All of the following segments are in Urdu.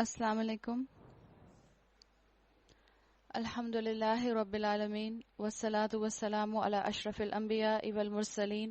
السلام علیکم. الحمد للہ رب العالمین والصلاة والسلام علی اشرف الانبیاء والمرسلین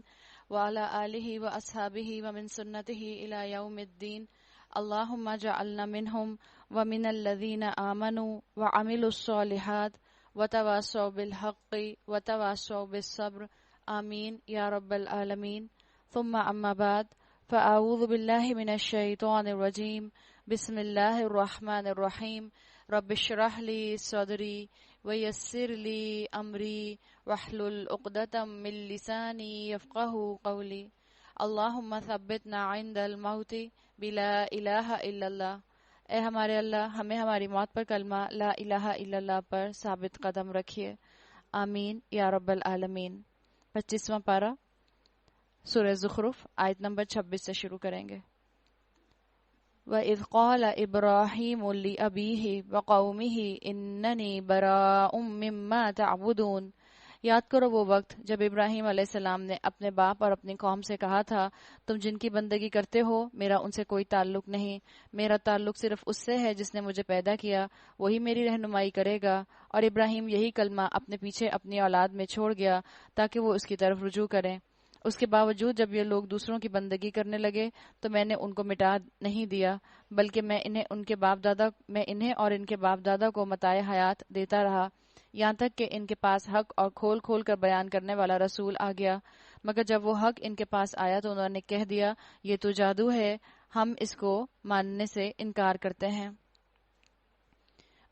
وعلی آلہ واصحابہ ومن سنتہ الی یوم الدین. اللہم اجعلنا منہم ومن الذین آمنوا وعملوا الصالحات وتواصوا بالحق وتواصوا بالصبر آمین یا رب العالمین. ثم اما بعد فاعوذ باللہ من الشیطان الرجیم. بسم اللہ الرحمن الرحیم. رب اشرح لی صدری ویسر لی امری واحلل عقدۃ من لسانی یفقهوا قولی. اللہم ثبتنا عند الموت بلا الہ الا اللہ. اے ہمارے اللہ، ہمیں ہماری موت پر کلمہ لا الہ الا اللہ پر ثابت قدم رکھیے. آمین یا رب العالمین. 25واں پارہ سورہ زخرف، آیت نمبر 26 سے شروع کریں گے. وَإِذْ قَالَ إِبْرَاهِيمُ لِأَبِيهِ وَقَوْمِهِ إِنَّنِي بَرَاءٌ مِّمَّا تَعْبُدُونَ. یاد کرو وہ وقت جب ابراہیم علیہ السلام نے اپنے باپ اور اپنی قوم سے کہا تھا، تم جن کی بندگی کرتے ہو میرا ان سے کوئی تعلق نہیں، میرا تعلق صرف اس سے ہے جس نے مجھے پیدا کیا، وہی میری رہنمائی کرے گا. اور ابراہیم یہی کلمہ اپنے پیچھے اپنی اولاد میں چھوڑ گیا تاکہ وہ اس کی طرف رجوع کریں. اس کے باوجود جب یہ لوگ دوسروں کی بندگی کرنے لگے تو میں نے ان کو مٹا نہیں دیا، بلکہ میں انہیں اور ان کے باپ دادا کو متاع حیات دیتا رہا، یہاں تک کہ ان کے پاس حق اور کھول کھول کر بیان کرنے والا رسول آ گیا. مگر جب وہ حق ان کے پاس آیا تو انہوں نے کہہ دیا یہ تو جادو ہے، ہم اس کو ماننے سے انکار کرتے ہیں.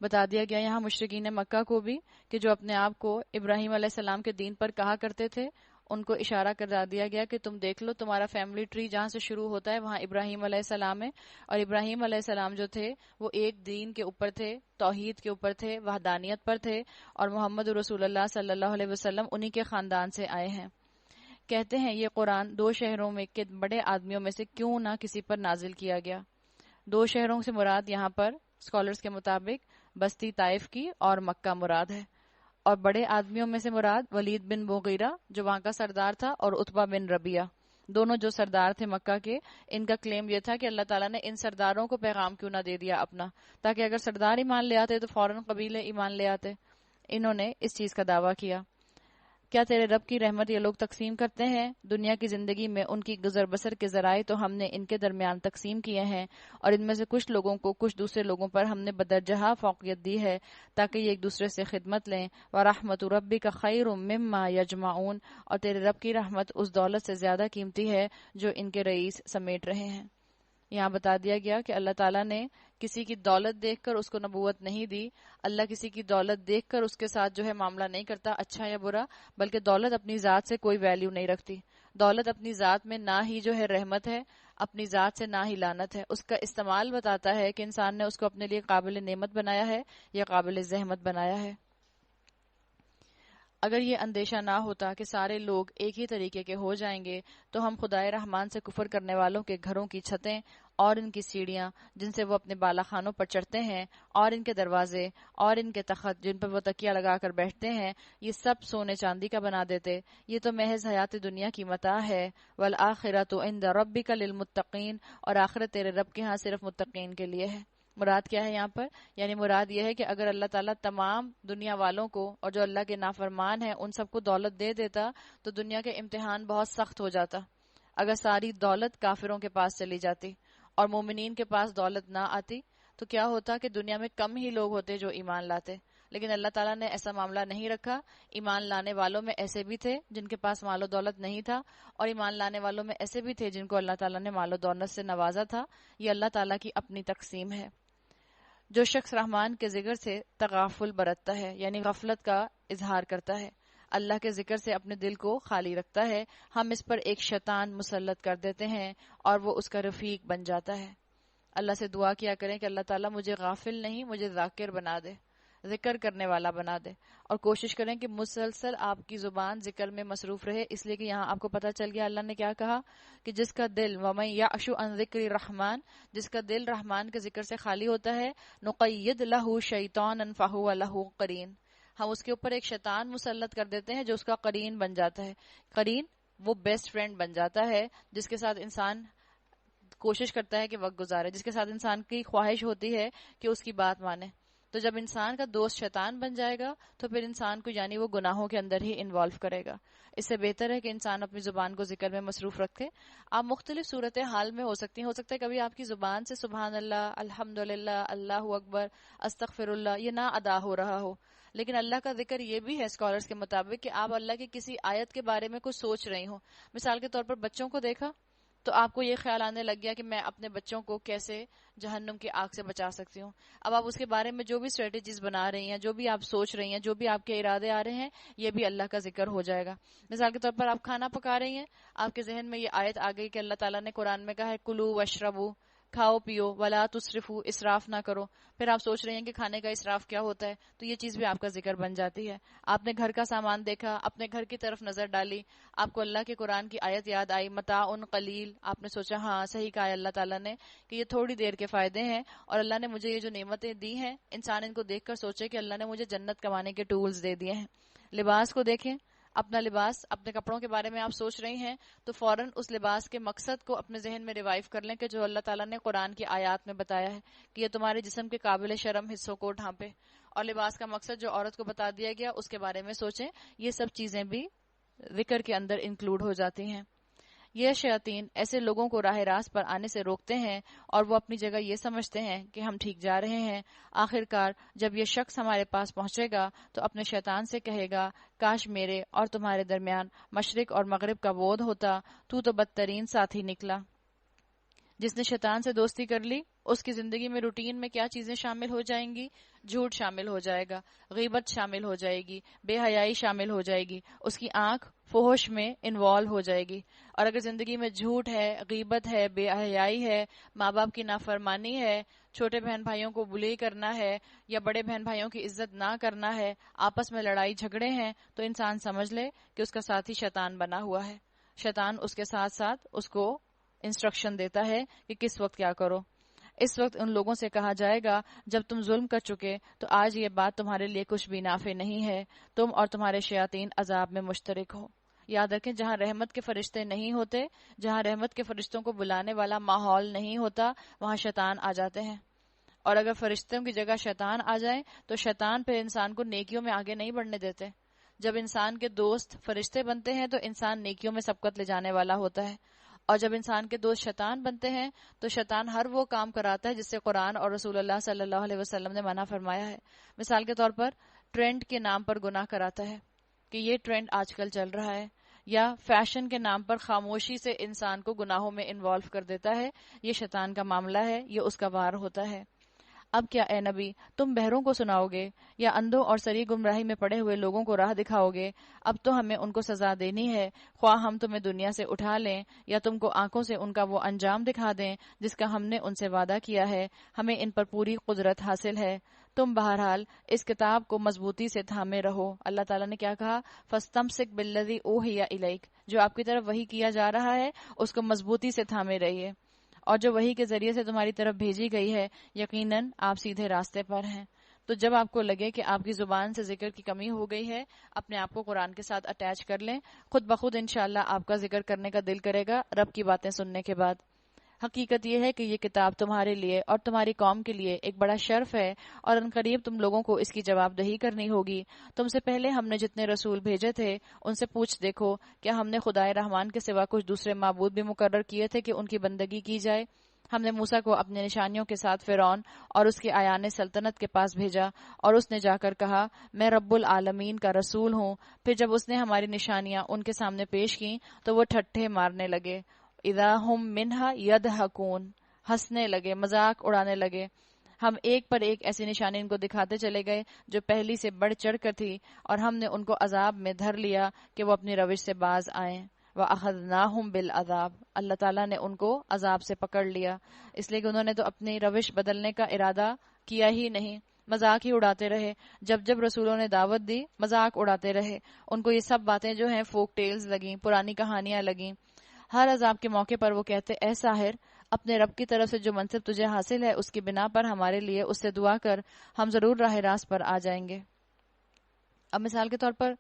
بتا دیا گیا یہاں مشرکین مکہ کو بھی کہ جو اپنے آپ کو ابراہیم علیہ السلام کے دین پر کہا کرتے تھے، ان کو اشارہ کرا دیا گیا کہ تم دیکھ لو تمہارا فیملی ٹری جہاں سے شروع ہوتا ہے وہاں ابراہیم علیہ السلام ہے، اور ابراہیم علیہ السلام جو تھے وہ ایک دین کے اوپر تھے، توحید کے اوپر تھے، وحدانیت پر تھے، اور محمد رسول اللہ صلی اللہ علیہ وسلم انہی کے خاندان سے آئے ہیں. کہتے ہیں یہ قرآن 2 شہروں میں کے بڑے آدمیوں میں سے کیوں نہ کسی پر نازل کیا گیا. 2 شہروں سے مراد یہاں پر اسکالرز کے مطابق بستی طائف کی اور مکہ مراد ہے، اور بڑے آدمیوں میں سے مراد ولید بن مغیرہ جو وہاں کا سردار تھا اور عتبہ بن ربیعہ، دونوں جو سردار تھے مکہ کے. ان کا کلیم یہ تھا کہ اللہ تعالیٰ نے ان سرداروں کو پیغام کیوں نہ دے دیا اپنا، تاکہ اگر سردار ایمان لے آتے تو فوراً قبیلے ایمان لے آتے. انہوں نے اس چیز کا دعویٰ کیا. کیا تیرے رب کی رحمت یہ لوگ تقسیم کرتے ہیں؟ دنیا کی زندگی میں ان کی گزر بسر کے ذرائع تو ہم نے ان کے درمیان تقسیم کیے ہیں، اور ان میں سے کچھ لوگوں کو کچھ دوسرے لوگوں پر ہم نے بدرجہ فوقیت دی ہے تاکہ یہ ایک دوسرے سے خدمت لیں. وَرَحْمَتُ رَبِّكَ خَيْرٌ مِّمَّا يَجْمَعُونَ. اور تیرے رب کی رحمت اس دولت سے زیادہ قیمتی ہے جو ان کے رئیس سمیٹ رہے ہیں. یہاں بتا دیا گیا کہ اللہ تعالیٰ نے کسی کی دولت دیکھ کر اس کو نبوت نہیں دی. اللہ کسی کی دولت دیکھ کر اس کے ساتھ جو ہے معاملہ نہیں کرتا اچھا یا برا، بلکہ دولت اپنی ذات سے کوئی ویلیو نہیں رکھتی. دولت اپنی ذات میں نہ ہی جو ہے رحمت ہے، اپنی ذات سے نہ ہی لعنت ہے. اس کا استعمال بتاتا ہے کہ انسان نے اس کو اپنے لیے قابل نعمت بنایا ہے یا قابل زحمت بنایا ہے. اگر یہ اندیشہ نہ ہوتا کہ سارے لوگ ایک ہی طریقے کے ہو جائیں گے تو ہم خدائے رحمان سے کفر کرنے والوں کے گھروں کی چھتیں اور ان کی سیڑھیاں جن سے وہ اپنے بالا خانوں پر چڑھتے ہیں، اور ان کے دروازے اور ان کے تخت جن پر وہ تکیہ لگا کر بیٹھتے ہیں، یہ سب سونے چاندی کا بنا دیتے. یہ تو محض حیات دنیا کی متاع ہے. والآخرۃ عند ربک للمتقین. اور آخرت تیرے رب کے ہاں صرف متقین کے لیے ہے. مراد کیا ہے یہاں پر؟ یعنی مراد یہ ہے کہ اگر اللہ تعالیٰ تمام دنیا والوں کو اور جو اللہ کے نافرمان ہیں ان سب کو دولت دے دیتا تو دنیا کے امتحان بہت سخت ہو جاتا. اگر ساری دولت کافروں کے پاس چلی جاتی اور مومنین کے پاس دولت نہ آتی تو کیا ہوتا کہ دنیا میں کم ہی لوگ ہوتے جو ایمان لاتے. لیکن اللہ تعالیٰ نے ایسا معاملہ نہیں رکھا. ایمان لانے والوں میں ایسے بھی تھے جن کے پاس مال و دولت نہیں تھا، اور ایمان لانے والوں میں ایسے بھی تھے جن کو اللہ تعالیٰ نے مال و دولت سے نوازا تھا. یہ اللہ تعالیٰ کی اپنی تقسیم ہے. جو شخص رحمان کے ذکر سے تغافل برتتا ہے یعنی غفلت کا اظہار کرتا ہے، اللہ کے ذکر سے اپنے دل کو خالی رکھتا ہے، ہم اس پر ایک شیطان مسلط کر دیتے ہیں اور وہ اس کا رفیق بن جاتا ہے. اللہ سے دعا کیا کریں کہ اللہ تعالیٰ مجھے غافل نہیں، مجھے ذاکر بنا دے، ذکر کرنے والا بنا دے. اور کوشش کریں کہ مسلسل آپ کی زبان ذکر میں مصروف رہے، اس لیے کہ یہاں آپ کو پتہ چل گیا اللہ نے کیا کہا کہ جس کا دل وَمَن يَعْشُ عَن ذِكْرِ الرَّحْمَنِ، جس کا دل رحمان کے ذکر سے خالی ہوتا ہے، نُقَيِّدْ لَهُ شَيْطَانًا فَهُوَ لَهُ قَرِينٌ، ہم اس کے اوپر ایک شیطان مسلط کر دیتے ہیں جو اس کا قرین بن جاتا ہے. قرین وہ بیسٹ فرینڈ بن جاتا ہے جس کے ساتھ انسان کوشش کرتا ہے کہ وقت گزارے، جس کے ساتھ انسان کی خواہش ہوتی ہے کہ اس کی بات مانے. تو جب انسان کا دوست شیطان بن جائے گا تو پھر انسان کو یعنی وہ گناہوں کے اندر ہی انوالو کرے گا. اس سے بہتر ہے کہ انسان اپنی زبان کو ذکر میں مصروف رکھے. آپ مختلف صورت حال میں ہو سکتی ہیں، ہو سکتا ہے کبھی آپ کی زبان سے سبحان اللہ، الحمدللہ، اللہ اکبر، استغفر اللہ یہ نہ ادا ہو رہا ہو، لیکن اللہ کا ذکر یہ بھی ہے اسکالرز کے مطابق کہ آپ اللہ کی کسی آیت کے بارے میں کچھ سوچ رہی ہوں. مثال کے طور پر بچوں کو دیکھا تو آپ کو یہ خیال آنے لگ گیا کہ میں اپنے بچوں کو کیسے جہنم کی آگ سے بچا سکتی ہوں. اب آپ اس کے بارے میں جو بھی اسٹریٹجیز بنا رہی ہیں، جو بھی آپ سوچ رہی ہیں، جو بھی آپ کے ارادے آ رہے ہیں، یہ بھی اللہ کا ذکر ہو جائے گا. مثال کے طور پر آپ کھانا پکا رہی ہیں، آپ کے ذہن میں یہ آیت آ گئی کہ اللہ تعالیٰ نے قرآن میں کہا ہے کلو وشربو، کھاؤ پیو، ولا تسرفو، اسراف نہ کرو. پھر آپ سوچ رہے ہیں کہ کھانے کا اسراف کیا ہوتا ہے، تو یہ چیز بھی آپ کا ذکر بن جاتی ہے. آپ نے گھر کا سامان دیکھا، اپنے گھر کی طرف نظر ڈالی، آپ کو اللہ کے قرآن کی آیت یاد آئی متاع قلیل، آپ نے سوچا ہاں صحیح کہا ہے اللہ تعالیٰ نے کہ یہ تھوڑی دیر کے فائدے ہیں، اور اللہ نے مجھے یہ جو نعمتیں دی ہیں، انسان ان کو دیکھ کر سوچے کہ اللہ نے مجھے جنت کمانے کے ٹولز دے دیے ہیں. لباس کو دیکھیں، اپنا لباس، اپنے کپڑوں کے بارے میں آپ سوچ رہی ہیں تو فوراً اس لباس کے مقصد کو اپنے ذہن میں ریوائیو کر لیں کہ جو اللہ تعالیٰ نے قرآن کی آیات میں بتایا ہے کہ یہ تمہارے جسم کے قابل شرم حصوں کو ڈھانپے، اور لباس کا مقصد جو عورت کو بتا دیا گیا اس کے بارے میں سوچیں. یہ سب چیزیں بھی ذکر کے اندر انکلوڈ ہو جاتی ہیں. یہ شیاطین ایسے لوگوں کو راہ راست پر آنے سے روکتے ہیں اور وہ اپنی جگہ یہ سمجھتے ہیں کہ ہم ٹھیک جا رہے ہیں. آخرکار جب یہ شخص ہمارے پاس پہنچے گا تو اپنے شیطان سے کہے گا کاش میرے اور تمہارے درمیان مشرق اور مغرب کا وعدہ ہوتا، تو بدترین ساتھی نکلا. جس نے شیطان سے دوستی کر لی اس کی زندگی میں روٹین میں کیا چیزیں شامل ہو جائیں گی؟ جھوٹ شامل ہو جائے گا، غیبت شامل ہو جائے گی، بے حیائی شامل ہو جائے گی، اس کی آنکھ فحش میں انوالو ہو جائے گی. اور اگر زندگی میں جھوٹ ہے، غیبت ہے، بے حیائی ہے، ماں باپ کی نافرمانی ہے، چھوٹے بہن بھائیوں کو بلی کرنا ہے یا بڑے بہن بھائیوں کی عزت نہ کرنا ہے، آپس میں لڑائی جھگڑے ہیں، تو انسان سمجھ لے کہ اس کا ساتھی شیطان بنا ہوا ہے. شیطان اس کے ساتھ ساتھ اس کو انسٹرکشن دیتا ہے کہ کس وقت کیا کرو. اس وقت ان لوگوں سے کہا جائے گا جب تم ظلم کر چکے تو آج یہ بات تمہارے لیے کچھ بھی نافع نہیں ہے، تم اور تمہارے شیاطین عذاب میں مشترک ہو. یاد رکھیں جہاں رحمت کے فرشتے نہیں ہوتے، جہاں رحمت کے فرشتوں کو بلانے والا ماحول نہیں ہوتا، وہاں شیطان آ جاتے ہیں. اور اگر فرشتوں کی جگہ شیطان آ جائیں تو شیطان پھر انسان کو نیکیوں میں آگے نہیں بڑھنے دیتے. جب انسان کے دوست فرشتے بنتے ہیں تو انسان نیکیوں میں سبقت لے جانے والا ہوتا ہے، اور جب انسان کے دوست شیطان بنتے ہیں تو شیطان ہر وہ کام کراتا ہے جس سے قرآن اور رسول اللہ صلی اللہ علیہ وسلم نے منع فرمایا ہے. مثال کے طور پر ٹرینڈ کے نام پر گناہ کراتا ہے کہ یہ ٹرینڈ آج کل چل رہا ہے، یا فیشن کے نام پر خاموشی سے انسان کو گناہوں میں انوالو کر دیتا ہے. یہ شیطان کا معاملہ ہے، یہ اس کا وار ہوتا ہے. اب کیا اے نبی تم بہروں کو سناؤ گے یا اندھوں اور سری گمراہی میں پڑے ہوئے لوگوں کو راہ دکھاؤ گے؟ اب تو ہمیں ان کو سزا دینی ہے، خواہ ہم تمہیں دنیا سے اٹھا لیں یا تم کو آنکھوں سے ان کا وہ انجام دکھا دیں جس کا ہم نے ان سے وعدہ کیا ہے. ہمیں ان پر پوری قدرت حاصل ہے. تم بہرحال اس کتاب کو مضبوطی سے تھامے رہو. اللہ تعالیٰ نے کیا کہا؟ فَاسْتَمْسِكْ بِالَّذِي أُوحِيَ إِلَيْكَ، جو آپ کی طرف وحی کیا جا رہا ہے اس کو مضبوطی سے تھامے رہیے، اور جو وحی کے ذریعے سے تمہاری طرف بھیجی گئی ہے یقیناً آپ سیدھے راستے پر ہیں. تو جب آپ کو لگے کہ آپ کی زبان سے ذکر کی کمی ہو گئی ہے، اپنے آپ کو قرآن کے ساتھ اٹیچ کر لیں، خود بخود انشاءاللہ آپ کا ذکر کرنے کا دل کرے گا رب کی باتیں سننے کے بعد. حقیقت یہ ہے کہ یہ کتاب تمہارے لیے اور تمہاری قوم کے لیے ایک بڑا شرف ہے، اور عنقریب تم لوگوں کو اس کی جواب دہی کرنی ہوگی. تم سے پہلے ہم نے جتنے رسول بھیجے تھے ان سے پوچھ دیکھو کیا ہم نے خدائے رحمان کے سوا کچھ دوسرے معبود بھی مقرر کیے تھے کہ ان کی بندگی کی جائے؟ ہم نے موسیٰ کو اپنے نشانیوں کے ساتھ فرعون اور اس کے ایان سلطنت کے پاس بھیجا، اور اس نے جا کر کہا میں رب العالمین کا رسول ہوں. پھر جب اس نے ہماری نشانیاں ان کے سامنے پیش کیں تو وہ ٹھٹھے مارنے لگے. اذا ہم منہا یضحکون، ہنسنے لگے، مذاق اڑانے لگے. ہم ایک پر ایک ایسی نشانی ان کو دکھاتے چلے گئے جو پہلی سے بڑھ چڑھ کر تھی، اور ہم نے ان کو عذاب میں دھر لیا کہ وہ اپنی روش سے باز آئیں. وَأَخَذْنَاهُمْ بِالْعَذَابِ، اللہ تعالیٰ نے ان کو عذاب سے پکڑ لیا، اس لیے کہ انہوں نے تو اپنی روش بدلنے کا ارادہ کیا ہی نہیں، مذاق ہی اڑاتے رہے. جب جب رسولوں نے دعوت دی مذاق اڑاتے رہے. ان کو یہ سب باتیں جو ہیں فوک ٹیلز لگیں، پرانی کہانیاں لگیں. ہر عذاب کے موقع پر وہ کہتے اے ساحر، اپنے رب کی طرف سے جو منصب تجھے حاصل ہے اس کی بنا پر ہمارے لیے اس سے دعا کر، ہم ضرور راہ راست پر آ جائیں گے. اب مثال کے طور پر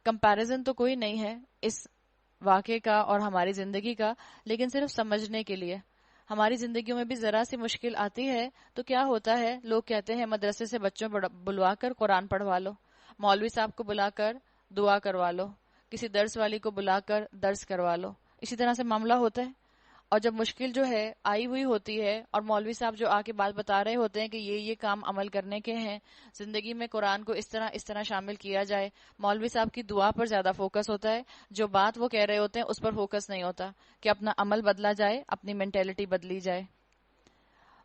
کمپیریزن تو کوئی نہیں ہے اس واقعے کا اور ہماری زندگی کا، لیکن صرف سمجھنے کے لیے ہماری زندگیوں میں بھی ذرا سی مشکل آتی ہے تو کیا ہوتا ہے، لوگ کہتے ہیں مدرسے سے بچوں بلوا کر قرآن پڑھوا لو، مولوی صاحب کو بلا کر دعا کروا لو، کسی درس والی کو بلا کر درس کروا لو، اسی طرح سے معاملہ ہوتا ہے۔ اور جب مشکل جو ہے آئی ہوئی ہوتی ہے اور مولوی صاحب جو آ کے بات بتا رہے ہوتے ہیں کہ یہ کام عمل کرنے کے ہیں، زندگی میں قرآن کو اس طرح شامل کیا جائے، مولوی صاحب کی دعا پر زیادہ فوکس ہوتا ہے، جو بات وہ کہہ رہے ہوتے ہیں اس پر فوکس نہیں ہوتا کہ اپنا عمل بدلا جائے، اپنی مینٹیلٹی بدلی جائے۔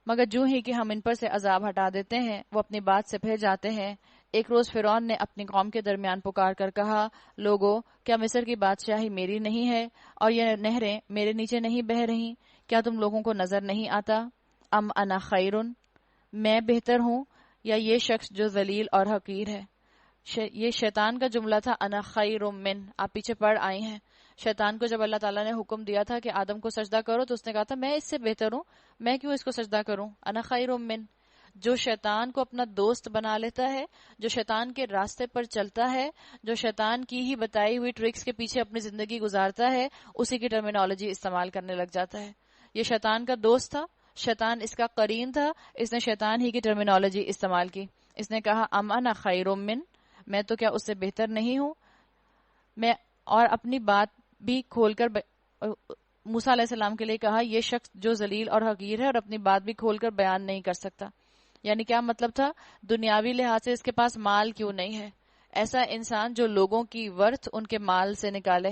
مگر جو ہی کہ ہم ان پر سے عذاب ہٹا دیتے ہیں وہ اپنی بات سے پھر جاتے ہیں۔ ایک روز فرعون نے اپنی قوم کے درمیان پکار کر کہا، لوگو، کیا مصر کی بادشاہی میری نہیں ہے اور یہ نہریں میرے نیچے نہیں بہہ رہی؟ کیا تم لوگوں کو نظر نہیں آتا؟ ام انا خیرن، میں بہتر ہوں یا یہ شخص جو ذلیل اور حقیر ہے؟ یہ شیطان کا جملہ تھا، انا خیر من، آپ پیچھے پڑھ آئی ہیں۔ شیطان کو جب اللہ تعالیٰ نے حکم دیا تھا کہ آدم کو سجدہ کرو تو اس نے کہا تھا میں اس سے بہتر ہوں، میں کیوں اس کو سجدہ کروں؟ انا خیر من۔ جو شیطان کو اپنا دوست بنا لیتا ہے، جو شیطان کے راستے پر چلتا ہے، جو شیطان کی ہی بتائی ہوئی ٹرکس کے پیچھے اپنی زندگی گزارتا ہے، اسی کی ٹرمینالوجی استعمال کرنے لگ جاتا ہے۔ یہ شیطان کا دوست تھا، شیطان اس کا قرین تھا، اس نے شیطان ہی کی ٹرمینالوجی استعمال کی۔ اس نے کہا ام انا خیر من، میں تو کیا اس سے بہتر نہیں ہوں؟ میں اور اپنی بات بھی کھول کر موسیٰ علیہ السلام کے لیے کہا یہ شخص جو ذلیل اور حقیر ہے اور اپنی بات بھی کھول کر بیان نہیں کر سکتا۔ یعنی کیا مطلب تھا؟ دنیاوی لحاظ سے اس کے پاس مال کیوں نہیں ہے؟ ایسا انسان جو لوگوں کی ورث ان کے مال سے نکالے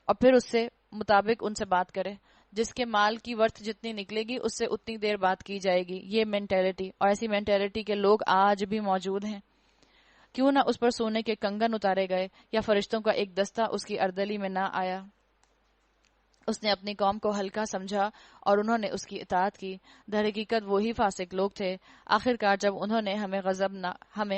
اور پھر اس سے مطابق ان سے بات کرے، جس کے مال کی ورث جتنی نکلے گی اس سے اتنی دیر بات کی جائے گی، یہ مینٹیلٹی، اور ایسی مینٹیلٹی کے لوگ آج بھی موجود ہیں۔ کیوں نہ اس پر سونے کے کنگن اتارے گئے یا فرشتوں کا ایک دستہ اس کی اردلی میں نہ آیا۔ اس نے اپنی قوم کو ہلکا سمجھا اور انہوں نے اس کی اطاعت کی۔ در حقیقت وہی فاسق لوگ تھے۔ آخرکار جب انہوں نے ہمیں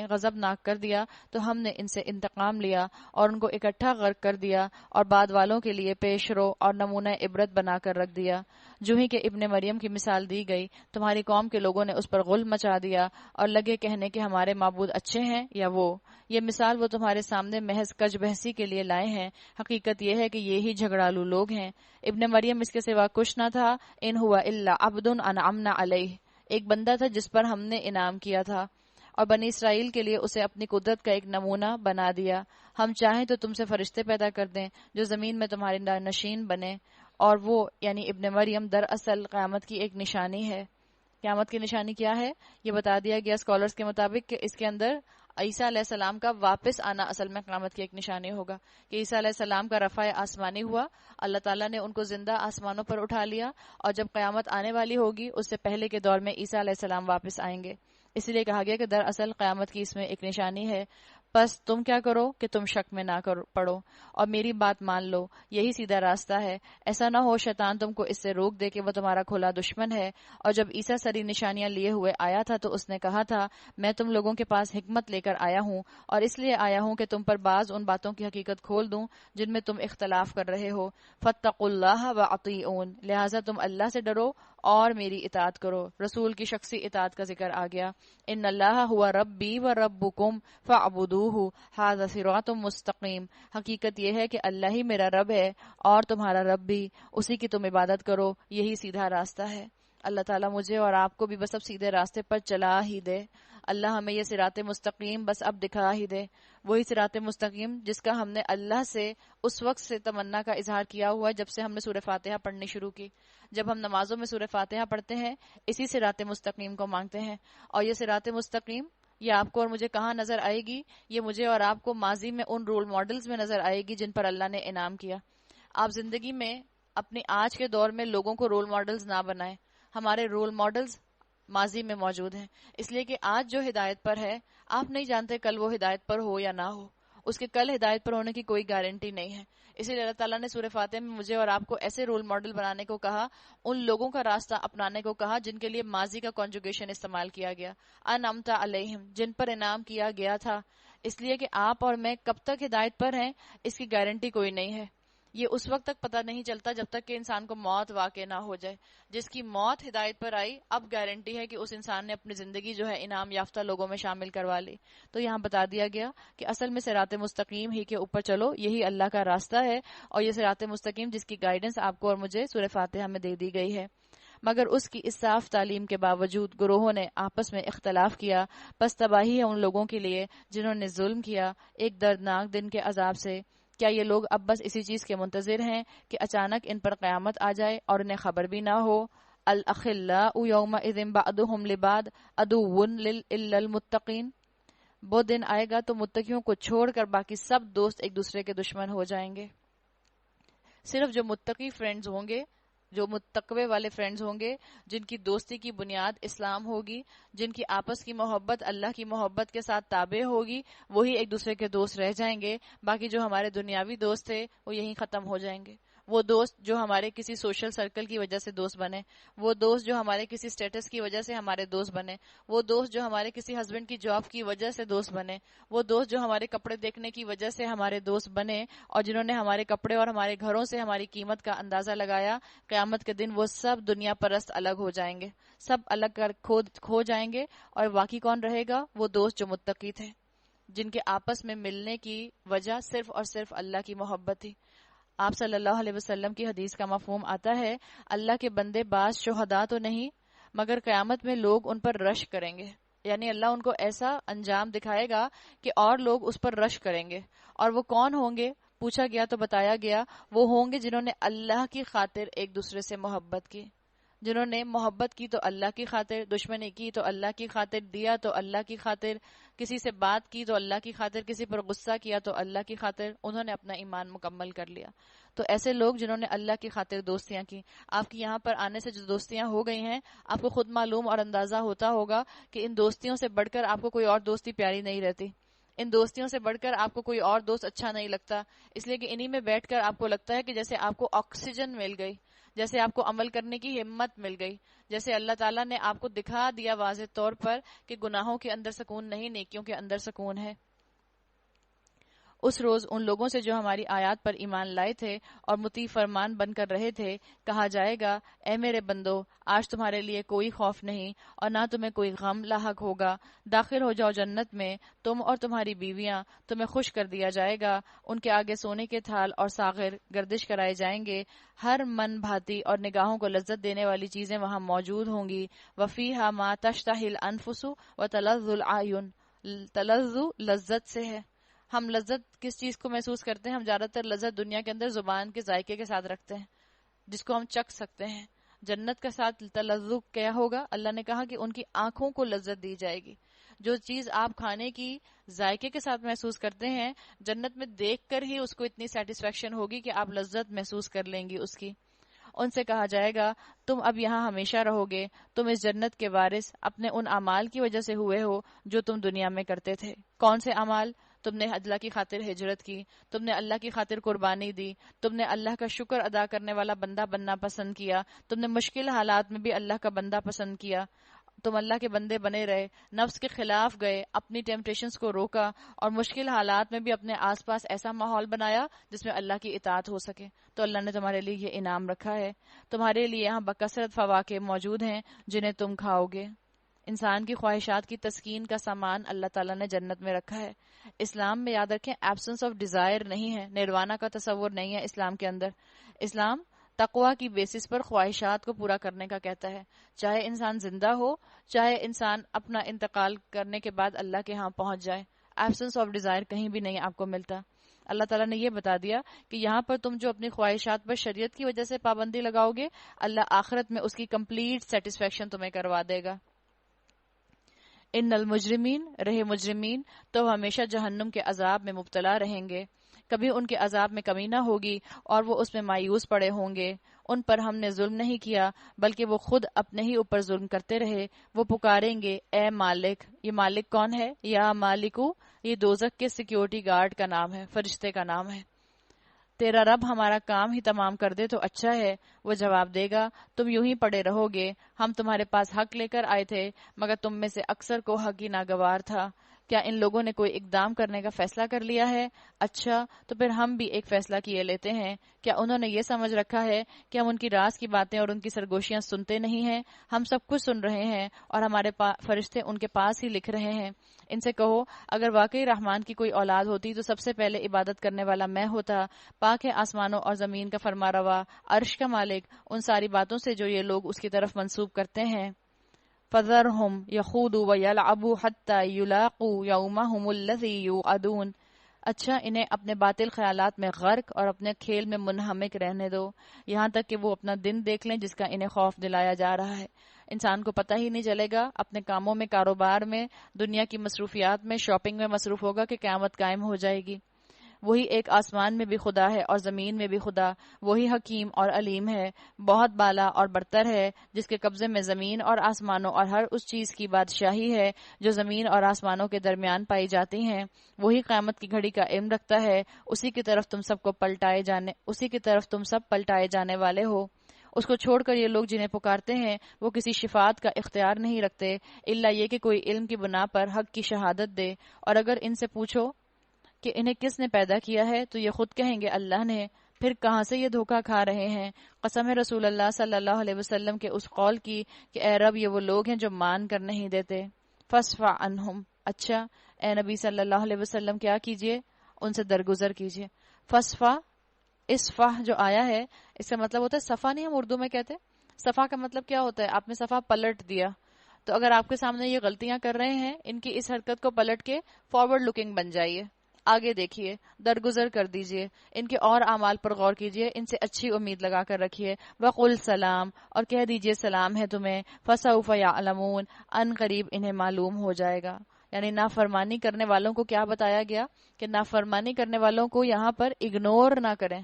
غضبناک کر دیا تو ہم نے ان سے انتقام لیا اور ان کو اکٹھا غرق کر دیا اور بعد والوں کے لیے پیش رو اور نمونہ عبرت بنا کر رکھ دیا۔ جو ہی کہ ابن مریم کی مثال دی گئی، تمہاری قوم کے لوگوں نے اس پر غل مچا دیا اور لگے کہنے کہ ہمارے معبود اچھے ہیں یا وہ۔ یہ مثال وہ تمہارے سامنے محض کج بحثی کے لیے لائے ہیں، حقیقت یہ ہے کہ یہی جھگڑالو لوگ ہیں۔ ابن مریم اس کے سوا کچھ نہ تھا، ان ہوا الا عبد انعمنا علیہ، ایک بندہ تھا جس پر ہم نے انعام کیا تھا اور بنی اسرائیل کے لیے اسے اپنی قدرت کا ایک نمونہ بنا دیا۔ ہم چاہیں تو تم سے فرشتے پیدا کر دیں جو زمین میں تمہارے نشین بنے، اور وہ یعنی ابن مریم دراصل قیامت کی ایک نشانی ہے۔ قیامت کی نشانی کیا ہے؟ یہ بتا دیا گیا اسکالرز کے مطابق کہ اس کے اندر عیسیٰ علیہ السلام کا واپس آنا اصل میں قیامت کی ایک نشانی ہوگا، کہ عیسیٰ علیہ السلام کا رفع آسمانی ہوا، اللہ تعالیٰ نے ان کو زندہ آسمانوں پر اٹھا لیا، اور جب قیامت آنے والی ہوگی اس سے پہلے کے دور میں عیسیٰ علیہ السلام واپس آئیں گے۔ اس لیے کہا گیا کہ دراصل قیامت کی اس میں ایک نشانی ہے۔ بس تم کیا کرو کہ تم شک میں نہ پڑو اور میری بات مان لو، یہی سیدھا راستہ ہے۔ ایسا نہ ہو شیطان تم کو اس سے روک دے کہ وہ تمہارا کھلا دشمن ہے۔ اور جب عیسیٰ سری نشانیاں لیے ہوئے آیا تھا تو اس نے کہا تھا میں تم لوگوں کے پاس حکمت لے کر آیا ہوں، اور اس لیے آیا ہوں کہ تم پر بعض ان باتوں کی حقیقت کھول دوں جن میں تم اختلاف کر رہے ہو۔ فاتقوا اللہ واطیعون، لہٰذا تم اللہ سے ڈرو اور میری اطاعت کرو۔ رسول کی شخصی اطاعت کا ذکر آ گیا۔ ان اللہ ہوا ربی و ربکم فاعبدوہ ھذا صراط مستقیم، حقیقت یہ ہے کہ اللہ ہی میرا رب ہے اور تمہارا رب بھی، اسی کی تم عبادت کرو، یہی سیدھا راستہ ہے۔ اللہ تعالیٰ مجھے اور آپ کو بھی بس اب سیدھے راستے پر چلا ہی دے۔ اللہ ہمیں یہ صراط مستقیم بس اب دکھا ہی دے، وہی صراط مستقیم جس کا ہم نے اللہ سے اس وقت سے تمنا کا اظہار کیا ہوا ہے جب سے ہم نے سورہ فاتحہ پڑھنی شروع کی۔ جب ہم نمازوں میں سورہ فاتحہ پڑھتے ہیں اسی صراط مستقیم کو مانگتے ہیں، اور یہ صراط مستقیم یہ آپ کو اور مجھے کہاں نظر آئے گی؟ یہ مجھے اور آپ کو ماضی میں ان رول ماڈلز میں نظر آئے گی جن پر اللہ نے انعام کیا۔ آپ زندگی میں اپنے آج کے دور میں لوگوں کو رول ماڈلز نہ بنائیں، ہمارے رول ماڈلز ماضی میں موجود ہیں، اس لیے کہ آج جو ہدایت پر ہے آپ نہیں جانتے کل وہ ہدایت پر ہو یا نہ ہو، اس کے کل ہدایت پر ہونے کی کوئی گارنٹی نہیں ہے۔ اسی لیے اللہ تعالیٰ نے سورہ فاتحہ میں مجھے اور آپ کو ایسے رول ماڈل بنانے کو کہا، ان لوگوں کا راستہ اپنانے کو کہا جن کے لیے ماضی کا کنجوگیشن استعمال کیا گیا، انعمت علیہم، جن پر انعام کیا گیا تھا۔ اس لیے کہ آپ اور میں کب تک ہدایت پر ہیں اس کی گارنٹی کوئی نہیں ہے، یہ اس وقت تک پتہ نہیں چلتا جب تک کہ انسان کو موت واقع نہ ہو جائے۔ جس کی موت ہدایت پر آئی اب گارنٹی ہے کہ اس انسان نے اپنی زندگی جو ہے انعام یافتہ لوگوں میں شامل کروا لی۔ تو یہاں بتا دیا گیا کہ اصل میں صراط مستقیم ہی کے اوپر چلو، یہی اللہ کا راستہ ہے، اور یہ صراط مستقیم جس کی گائیڈنس آپ کو اور مجھے سورہ فاتحہ میں دے دی گئی ہے۔ مگر اس کی اس صاف تعلیم کے باوجود گروہوں نے آپس میں اختلاف کیا، پس تباہی ہے ان لوگوں کے لیے جنہوں نے ظلم کیا ایک دردناک دن کے عذاب سے۔ کیا یہ لوگ اب بس اسی چیز کے منتظر ہیں کہ اچانک ان پر قیامت آ جائے اور انہیں خبر بھی نہ ہو؟ الاخلاء یومئذ بعضهم لبعض عدو الا المتقین، وہ دن آئے گا تو متقیوں کو چھوڑ کر باقی سب دوست ایک دوسرے کے دشمن ہو جائیں گے۔ صرف جو متقی فرینڈز ہوں گے، جو متقوے والے فرینڈز ہوں گے، جن کی دوستی کی بنیاد اسلام ہوگی، جن کی آپس کی محبت اللہ کی محبت کے ساتھ تابع ہوگی، وہی ایک دوسرے کے دوست رہ جائیں گے۔ باقی جو ہمارے دنیاوی دوست تھے وہ یہیں ختم ہو جائیں گے۔ وہ دوست جو ہمارے کسی سوشل سرکل کی وجہ سے دوست بنے، وہ دوست جو ہمارے کسی سٹیٹس کی وجہ سے ہمارے دوست بنے، وہ دوست جو ہمارے کسی ہسبینڈ کی جاب کی وجہ سے دوست بنے، وہ دوست جو ہمارے کپڑے دیکھنے کی وجہ سے ہمارے دوست بنے اور جنہوں نے ہمارے کپڑے اور ہمارے گھروں سے ہماری قیمت کا اندازہ لگایا، قیامت کے دن وہ سب دنیا پرست الگ ہو جائیں گے، سب الگ کر کھو جائیں گے، اور باقی کون رہے گا؟ وہ دوست جو متقی تھے، جن کے آپس میں ملنے کی وجہ صرف اور صرف اللہ کی محبت تھی۔ آپ صلی اللہ علیہ وسلم کی حدیث کا مفہوم آتا ہے، اللہ کے بندے بعض شہداء تو نہیں مگر قیامت میں لوگ ان پر رش کریں گے، یعنی اللہ ان کو ایسا انجام دکھائے گا کہ اور لوگ اس پر رش کریں گے۔ اور وہ کون ہوں گے؟ پوچھا گیا تو بتایا گیا وہ ہوں گے جنہوں نے اللہ کی خاطر ایک دوسرے سے محبت کی، جنہوں نے محبت کی تو اللہ کی خاطر، دشمنی کی تو اللہ کی خاطر، دیا تو اللہ کی خاطر، کسی سے بات کی تو اللہ کی خاطر، کسی پر غصہ کیا تو اللہ کی خاطر، انہوں نے اپنا ایمان مکمل کر لیا۔ تو ایسے لوگ جنہوں نے اللہ کی خاطر دوستیاں کی، آپ کی یہاں پر آنے سے جو دوستیاں ہو گئی ہیں، آپ کو خود معلوم اور اندازہ ہوتا ہوگا کہ ان دوستیوں سے بڑھ کر آپ کو کوئی اور دوستی پیاری نہیں رہتی، ان دوستیوں سے بڑھ کر آپ کو کوئی اور دوست اچھا نہیں لگتا، اس لیے کہ انہی میں بیٹھ کر آپ کو لگتا ہے کہ جیسے آپ کو آکسیجن مل گئی، جیسے آپ کو عمل کرنے کی ہمت مل گئی، جیسے اللہ تعالیٰ نے آپ کو دکھا دیا واضح طور پر کہ گناہوں کے اندر سکون نہیں، نیکیوں کے اندر سکون ہے۔ اس روز ان لوگوں سے جو ہماری آیات پر ایمان لائے تھے اور مطیع فرمان بن کر رہے تھے کہا جائے گا، اے میرے بندو، آج تمہارے لیے کوئی خوف نہیں اور نہ تمہیں کوئی غم لاحق ہوگا، داخل ہو جاؤ جنت میں، تم اور تمہاری بیویاں، تمہیں خوش کر دیا جائے گا، ان کے آگے سونے کے تھال اور ساغر گردش کرائے جائیں گے، ہر من بھاتی اور نگاہوں کو لذت دینے والی چیزیں وہاں موجود ہوں گی، وفیہا ما تشتہی الانفس وتلذ العیون، تلذ لذت سے ہے۔ ہم لذت کس چیز کو محسوس کرتے ہیں؟ ہم زیادہ تر لذت دنیا کے اندر زبان کے ذائقے کے ساتھ رکھتے ہیں، جس کو ہم چکھ سکتے ہیں۔ جنت کے ساتھ تلذذ کیا ہوگا؟ اللہ نے کہا کہ ان کی آنکھوں کو لذت دی جائے گی۔ جو چیز آپ کھانے کی ذائقے کے ساتھ محسوس کرتے ہیں، جنت میں دیکھ کر ہی اس کو اتنی سیٹسفیکشن ہوگی کہ آپ لذت محسوس کر لیں گی اس کی۔ ان سے کہا جائے گا، تم اب یہاں ہمیشہ رہو گے، تم اس جنت کے وارث اپنے ان اعمال کی وجہ سے ہوئے ہو جو تم دنیا میں کرتے تھے۔ کون سے اعمال؟ تم نے اللہ کی خاطر ہجرت کی، تم نے اللہ کی خاطر قربانی دی، تم نے اللہ کا شکر ادا کرنے والا بندہ بننا پسند کیا، تم نے مشکل حالات میں بھی اللہ کا بندہ پسند کیا، تم اللہ کے بندے بنے رہے، نفس کے خلاف گئے، اپنی ٹیمپٹیشنز کو روکا اور مشکل حالات میں بھی اپنے آس پاس ایسا ماحول بنایا جس میں اللہ کی اطاعت ہو سکے، تو اللہ نے تمہارے لیے یہ انعام رکھا ہے۔ تمہارے لیے یہاں بکثرت فواکہ موجود ہیں جنہیں تم کھاؤ گے۔ انسان کی خواہشات کی تسکین کا سامان اللہ تعالیٰ نے جنت میں رکھا ہے۔ اسلام میں یاد رکھیں ایبسنس آف ڈیزائر نہیں ہے، نروانا کا تصور نہیں ہے اسلام کے اندر۔ اسلام تقوی کی بیسس پر خواہشات کو پورا کرنے کا کہتا ہے، چاہے انسان زندہ ہو، چاہے انسان اپنا انتقال کرنے کے بعد اللہ کے ہاں پہنچ جائے، ایبسنس آف ڈیزائر کہیں بھی نہیں آپ کو ملتا۔ اللہ تعالیٰ نے یہ بتا دیا کہ یہاں پر تم جو اپنی خواہشات پر شریعت کی وجہ سے پابندی لگاؤ گے، اللہ آخرت میں اس کی کمپلیٹ سیٹسفیکشن تمہیں کروا دے گا۔ ان المجرمین، رہے مجرمین تو ہمیشہ جہنم کے عذاب میں مبتلا رہیں گے، کبھی ان کے عذاب میں کمی نہ ہوگی اور وہ اس میں مایوس پڑے ہوں گے۔ ان پر ہم نے ظلم نہیں کیا بلکہ وہ خود اپنے ہی اوپر ظلم کرتے رہے۔ وہ پکاریں گے، اے مالک۔ یہ مالک کون ہے؟ یا مالکو، یہ دوزخ کے سیکیورٹی گارڈ کا نام ہے، فرشتے کا نام ہے۔ تیرا رب ہمارا کام ہی تمام کر دے تو اچھا ہے۔ وہ جواب دے گا، تم یوں ہی پڑے رہو گے، ہم تمہارے پاس حق لے کر آئے تھے مگر تم میں سے اکثر کو حق ہی ناگوار تھا۔ کیا ان لوگوں نے کوئی اقدام کرنے کا فیصلہ کر لیا ہے؟ اچھا تو پھر ہم بھی ایک فیصلہ کیے لیتے ہیں۔ کیا انہوں نے یہ سمجھ رکھا ہے کہ ہم ان کی راز کی باتیں اور ان کی سرگوشیاں سنتے نہیں ہیں؟ ہم سب کچھ سن رہے ہیں اور ہمارے فرشتے ان کے پاس ہی لکھ رہے ہیں۔ ان سے کہو اگر واقعی رحمان کی کوئی اولاد ہوتی تو سب سے پہلے عبادت کرنے والا میں ہوتا۔ پاک ہے آسمانوں اور زمین کا فرما روا، عرش کا مالک، ان ساری باتوں سے جو یہ لوگ اس کی طرف منسوب کرتے ہیں۔ فَذَرْهُمْ يَخُوضُوا وَيَلْعَبُوا حَتَّى يُلَاقُوا يَوْمَهُمُ الَّذِي يُوعَدُونَ۔ اچھا انہیں اپنے باطل خیالات میں غرق اور اپنے کھیل میں منہمک رہنے دو، یہاں تک کہ وہ اپنا دن دیکھ لیں جس کا انہیں خوف دلایا جا رہا ہے۔ انسان کو پتہ ہی نہیں چلے گا، اپنے کاموں میں، کاروبار میں، دنیا کی مصروفیات میں، شاپنگ میں مصروف ہوگا کہ قیامت قائم ہو جائے گی۔ وہی ایک آسمان میں بھی خدا ہے اور زمین میں بھی خدا، وہی حکیم اور علیم ہے، بہت بالا اور برتر ہے، جس کے قبضے میں زمین اور آسمانوں اور ہر اس چیز کی بادشاہی ہے جو زمین اور آسمانوں کے درمیان پائی جاتی ہیں۔ وہی قیامت کی گھڑی کا علم رکھتا ہے، اسی کی طرف تم سب پلٹائے جانے والے ہو۔ اس کو چھوڑ کر یہ لوگ جنہیں پکارتے ہیں وہ کسی شفاعت کا اختیار نہیں رکھتے الا یہ کہ کوئی علم کی بنا پر حق کی شہادت دے، اور اگر ان سے پوچھو کہ انہیں کس نے پیدا کیا ہے تو یہ خود کہیں گے اللہ نے، پھر کہاں سے یہ دھوکہ کھا رہے ہیں۔ قسم ہے رسول اللہ صلی اللہ علیہ وسلم کے اس قول کی کہ اے رب یہ وہ لوگ ہیں جو مان کر نہیں دیتے۔ فَاصْفَحْ عَنْهُمْ۔ اچھا اے نبی صلی اللہ علیہ وسلم کیا کیجئے؟ ان سے درگزر کیجئے۔ فَاصْفَحْ، اصفح جو آیا ہے اس کا مطلب ہوتا ہے صفا، نہیں ہم اردو میں کہتے، صفا کا مطلب کیا ہوتا ہے؟ آپ نے صفا پلٹ دیا۔ تو اگر آپ کے سامنے یہ غلطیاں کر رہے ہیں، ان کی اس حرکت کو پلٹ کے فارورڈ لکنگ بن جائیے، آگے دیکھیے، درگزر کر دیجئے، ان کے اور اعمال پر غور کیجئے، ان سے اچھی امید لگا کر رکھیے۔ وَقُلْ سلام، اور کہہ دیجئے سلام ہے تمہیں۔ فَسَوْفَ يَعْلَمُونَ، ان قریب انہیں معلوم ہو جائے گا۔ یعنی نافرمانی کرنے والوں کو کیا بتایا گیا کہ نافرمانی کرنے والوں کو یہاں پر اگنور نہ کریں۔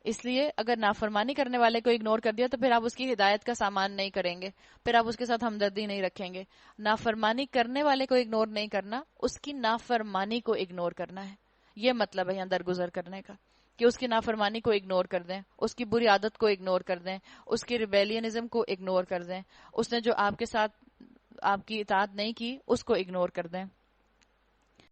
اس لیے اگر نافرمانی کرنے والے کو اگنور کر دیا تو پھر آپ اس کی ہدایت کا سامان نہیں کریں گے، پھر آپ اس کے ساتھ ہمدردی نہیں رکھیں گے۔ نافرمانی کرنے والے کو اگنور نہیں کرنا، اس کی نافرمانی کو اگنور کرنا ہے۔ یہ مطلب ہے یہاں درگزر کرنے کا، کہ اس کی نافرمانی کو اگنور کر دیں، اس کی بری عادت کو اگنور کر دیں، اس کی ریبیلینزم کو اگنور کر دیں، اس نے جو آپ کے ساتھ آپ کی اطاعت نہیں کی اس کو اگنور کر دیں۔